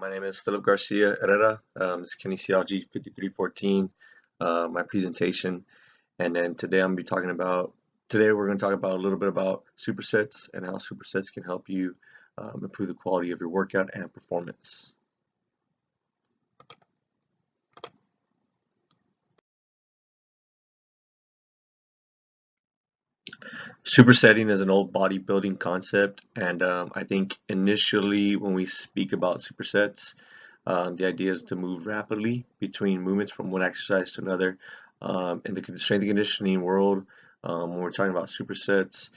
My name is Philip Garcia Herrera. It's kinesiology 5314, my presentation. And then today we're going to talk about a little bit about supersets and how supersets can help you improve the quality of your workout and performance. Supersetting is an old bodybuilding concept, and I think initially when we speak about supersets, the idea is to move rapidly between movements from one exercise to another. In the strength and conditioning world, when we're talking about supersets,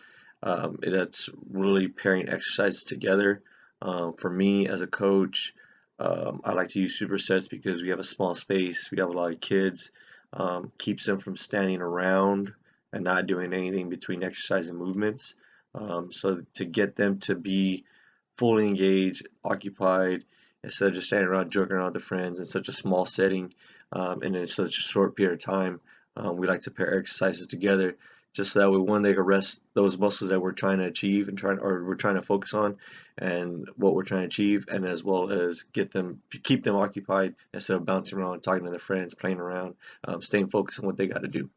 it's really pairing exercises together. For me as a coach, I like to use supersets because we have a small space, we have a lot of kids, keeps them from standing around and not doing anything between exercise and movements. So to get them to be fully engaged, occupied, instead of just standing around joking around with their friends in such a small setting and in such a short period of time, we like to pair exercises together just so that way, one, they can rest those muscles that we're trying to achieve and we're trying to focus on and what we're trying to achieve, and as well as keep them occupied instead of bouncing around, talking to their friends, playing around, staying focused on what they got to do.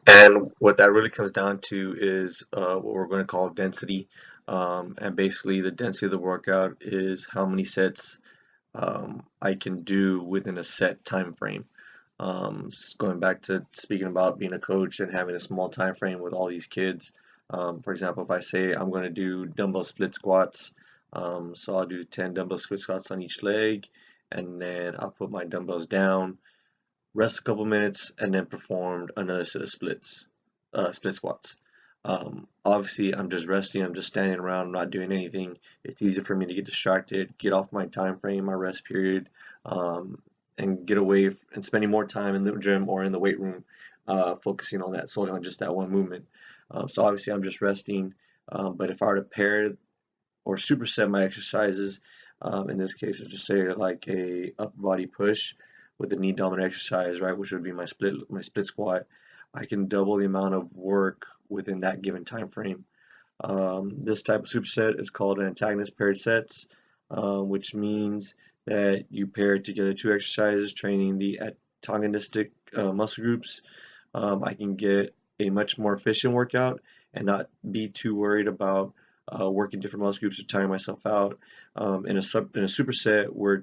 And what that really comes down to is what we're going to call density. And basically, the density of the workout is how many sets I can do within a set time frame. Going back to speaking about being a coach and having a small time frame with all these kids. For example, if I say I'm going to do dumbbell split squats, so I'll do 10 dumbbell split squats on each leg, and then I'll put my dumbbells down, rest a couple minutes, and then perform another set of split squats. Obviously, I'm just resting, I'm just standing around, I'm not doing anything. It's easy for me to get distracted, get off my time frame, my rest period, and get away and spending more time in the gym or in the weight room, focusing on that, solely on just that one movement. So obviously, I'm just resting. But if I were to pair or superset my exercises, in this case, I'll just say like a upper body push with a knee dominant exercise, right, which would be my split squat, I can double the amount of work within that given time frame. This type of superset is called an antagonist paired sets, which means that you pair together two exercises training the antagonistic muscle groups. I can get a much more efficient workout and not be too worried about working different muscle groups or tiring myself out. In a superset, we're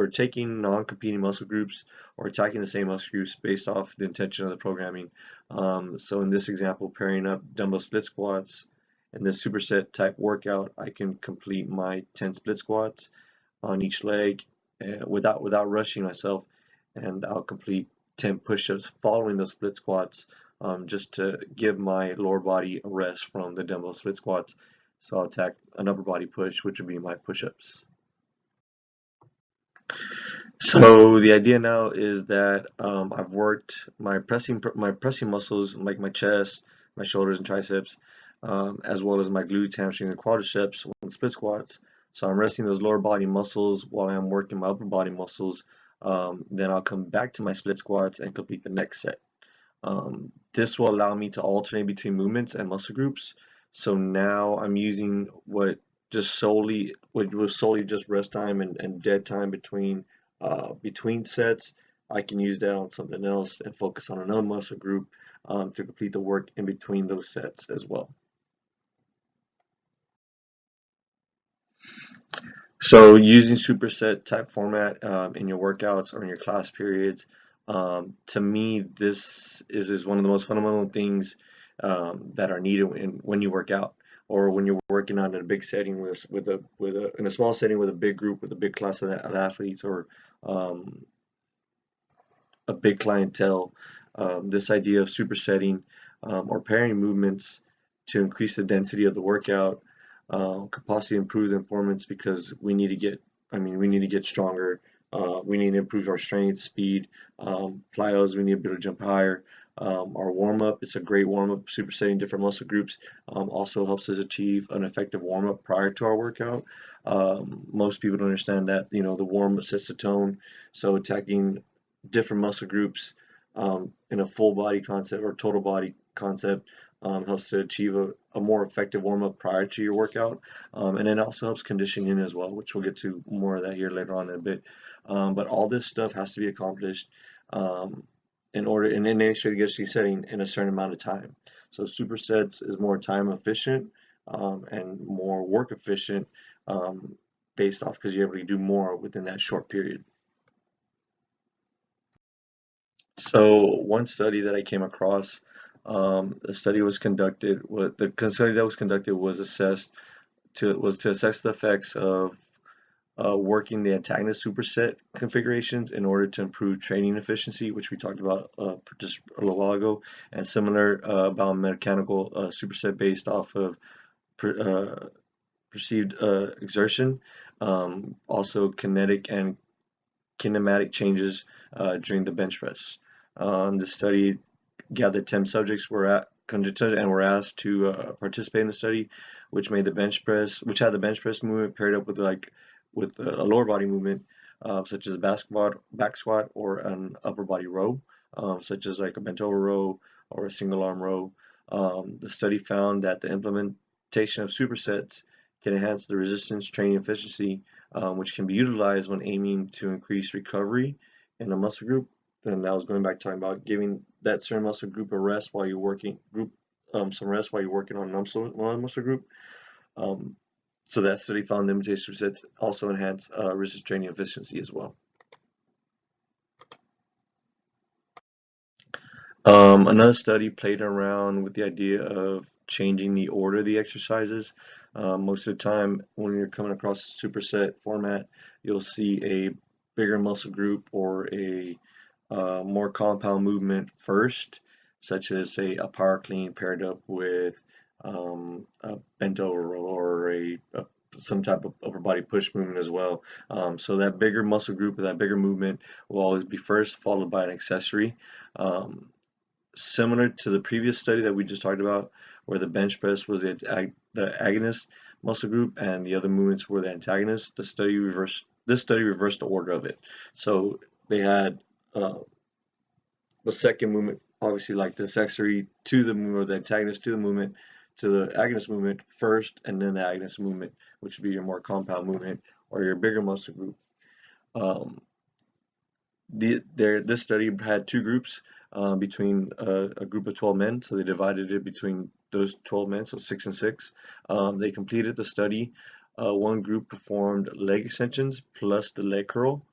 taking non-competing muscle groups or attacking the same muscle groups based off the intention of the programming. So in this example, pairing up dumbbell split squats in this superset type workout, I can complete my 10 split squats on each leg without rushing myself, and I'll complete 10 push-ups following those split squats, just to give my lower body a rest from the dumbbell split squats. So I'll attack an upper body push, which would be my push-ups. So the idea now is that I've worked my pressing muscles, like my chest, my shoulders and triceps, as well as my glutes, hamstrings, and quadriceps on split squats. So I'm resting those lower body muscles while I'm working my upper body muscles. Then I'll come back to my split squats and complete the next set. This will allow me to alternate between movements and muscle groups. So now I'm using what was solely just rest time and dead time between sets. I can use that on something else and focus on another muscle group to complete the work in between those sets as well. So using superset type format in your workouts or in your class periods, to me, this is one of the most fundamental things that are needed when you work out, or when you're working out in a big setting in a small setting with a big group, with a big class of athletes, or a big clientele. This idea of supersetting or pairing movements to increase the density of the workout could possibly improve the performance, because we need to get stronger. We need to improve our strength, speed, plyos. We need to be able to jump higher. Our warm up, it's a great warm up. Supersetting different muscle groups also helps us achieve an effective warm up prior to our workout. Most people don't understand that the warm up sets the tone. So attacking different muscle groups in a full body concept or total body concept helps to achieve a more effective warm-up prior to your workout, and then also helps conditioning as well, which we'll get to more of that here later on in a bit. But all this stuff has to be accomplished um, in any strength setting in a certain amount of time. So supersets is more time efficient and more work efficient based off because you're able to do more within that short period. So one study that I came across, the study was conducted. The study that was conducted was to assess the effects of working the antagonist superset configurations in order to improve training efficiency, which we talked about just a little while ago, and similar biomechanical superset based off of perceived exertion, also kinetic and kinematic changes during the bench press. The study gathered 10 subjects conducted and were asked to participate in the study, which had the bench press movement paired up with a lower body movement, such as a back squat, or an upper body row, such as like a bent over row or a single arm row. The study found that the implementation of supersets can enhance the resistance training efficiency, which can be utilized when aiming to increase recovery in a muscle group. And I was going back talking about giving that certain muscle group a rest while you're working, some rest while you're working on one muscle group. So that study found the implementation of supersets also enhance resistance training efficiency as well. Another study played around with the idea of changing the order of the exercises. Most of the time when you're coming across a superset format, you'll see a bigger muscle group or a more compound movement first, such as say a power clean paired up with a bent over row or some type of upper body push movement as well. So that bigger muscle group or that bigger movement will always be first, followed by an accessory. Similar to the previous study that we just talked about, where the bench press was the agonist muscle group and the other movements were the antagonist, this study reversed the order of it. So they had the second movement, obviously like the accessory to the movement, or the antagonist to the movement, to the agonist movement first, and then the agonist movement, which would be your more compound movement or your bigger muscle group. This study had two groups between a group of 12 men, so they divided it between those 12 men, so 6 and 6. They completed the study. One group performed leg extensions plus the leg curl,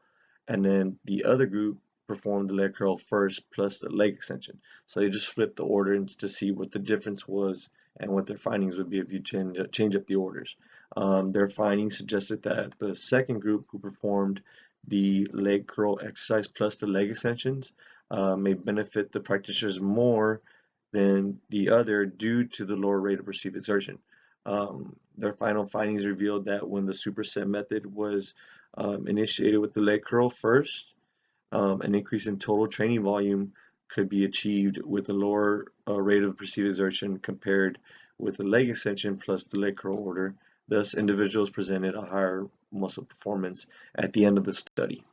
and then the other group performed the leg curl first plus the leg extension. So they just flipped the order to see what the difference was and what their findings would be if you change up the orders. Their findings suggested that the second group, who performed the leg curl exercise plus the leg extensions, may benefit the practitioners more than the other due to the lower rate of perceived exertion. Their final findings revealed that when the superset method was initiated with the leg curl first, an increase in total training volume could be achieved with a lower rate of perceived exertion compared with the leg extension plus the leg curl order. Thus, individuals presented a higher muscle performance at the end of the study.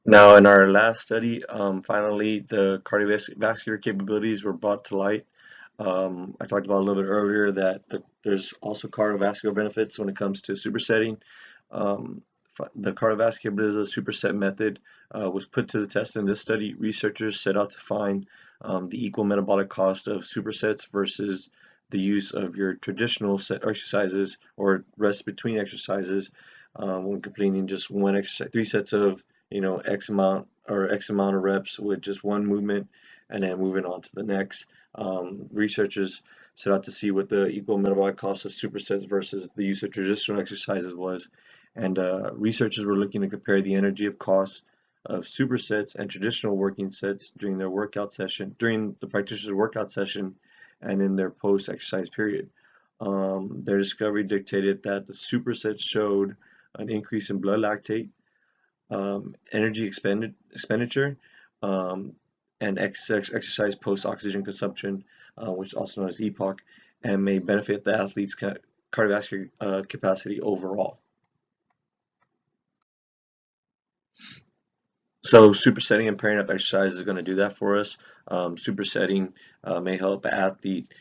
Now, in our last study, finally, the cardiovascular capabilities were brought to light. I talked about a little bit earlier that there's also cardiovascular benefits when it comes to supersetting. The cardiovascular superset method was put to the test in this study. Researchers set out to find the equal metabolic cost of supersets versus the use of your traditional set exercises or rest between exercises when completing just one exercise, 3 sets of X amount of reps with just one movement, and then moving on to the next. Researchers set out to see what the equal metabolic cost of supersets versus the use of traditional exercises was, and researchers were looking to compare the energy of cost of supersets and traditional working sets during the practitioner's workout session, and in their post-exercise period. Their discovery dictated that the supersets showed an increase in blood lactate, energy expenditure, and exercise post-oxygen consumption, which is also known as EPOC, and may benefit the athlete's cardiovascular capacity overall. So supersetting and pairing up exercise is going to do that for us. Supersetting may help an athlete.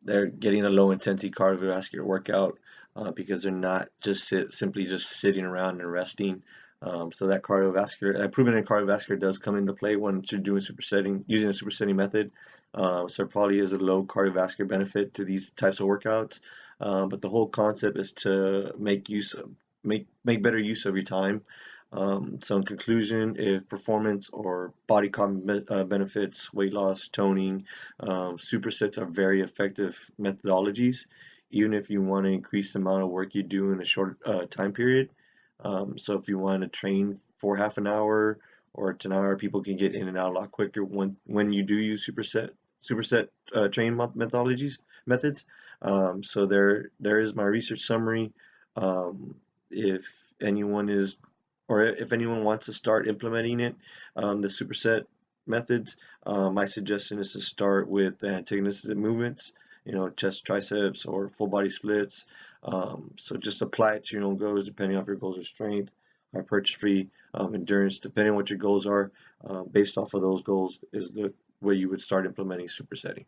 They're getting a low intensity cardiovascular workout because they're not just simply just sitting around and resting. So that cardiovascular improvement in cardiovascular does come into play when you're doing supersetting, using a supersetting method. So there probably is a low cardiovascular benefit to these types of workouts. But the whole concept is to make better use of your time. So in conclusion, if performance or body comp benefits, weight loss, toning, supersets are very effective methodologies, even if you want to increase the amount of work you do in a short time period. So if you want to train for half an hour or to an hour, people can get in and out a lot quicker when you do use superset training methods. So there is my research summary. If anyone is or if anyone wants to start implementing it, the superset methods, my suggestion is to start with antagonistic movements, chest, triceps, or full body splits. So just apply it to your own goals, depending on if your goals are strength, hypertrophy, endurance, depending on what your goals are. Based off of those goals is the way you would start implementing supersetting.